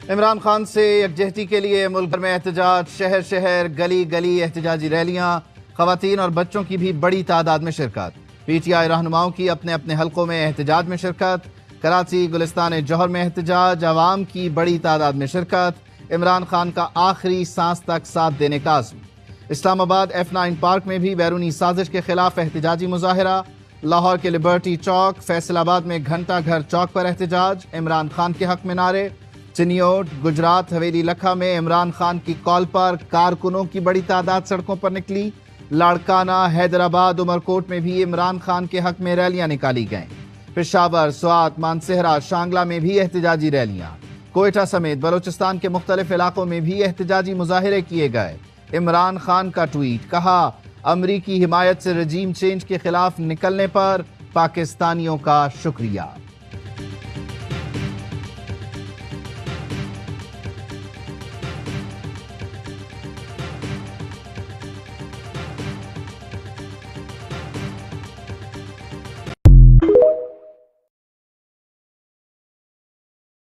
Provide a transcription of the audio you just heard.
इमरान खान से यकजहती के लिए मुल्क भर में एहतजाज, शहर शहर गली गली एहतजाजी रैलियां, खवातीन और बच्चों की भी बड़ी तादाद में शिरकत। PTI रहनुमाओं की अपने अपने हलकों में एहतजाज में शिरकत। कराची गुलिस्तान जौहर में एहतजाज, अवाम की बड़ी तादाद में शिरकत। इमरान खान का आखिरी सांस तक साथ देने का आज़म। इस्लामाबाद F9 पार्क में भी बैरूनी साजिश के खिलाफ एहतजाजी मुजाहिरा। लाहौर के लिबर्टी चौक, फैसलाबाद में घंटा घर चौक पर एहतजाज, इमरान खान के हक में नारे। चिनियोट, गुजरात हवेली लखा में इमरान खान की कॉल पर कारकुनों की बड़ी तादाद सड़कों पर निकली। लाड़काना, हैदराबाद, उमरकोट में भी इमरान खान के हक में रैलियां निकाली गईं। पेशावर, स्वात, मानसेहरा, शांगला में भी एहतजाजी रैलियां। कोयटा समेत बलोचिस्तान के मुख्तलिफ इलाकों में भी एहतजाजी मुजाहिरे किए गए। इमरान खान का ट्वीट, कहा अमरीकी हिमायत से रजीम चेंज के खिलाफ निकलने पर पाकिस्तानियों का शुक्रिया।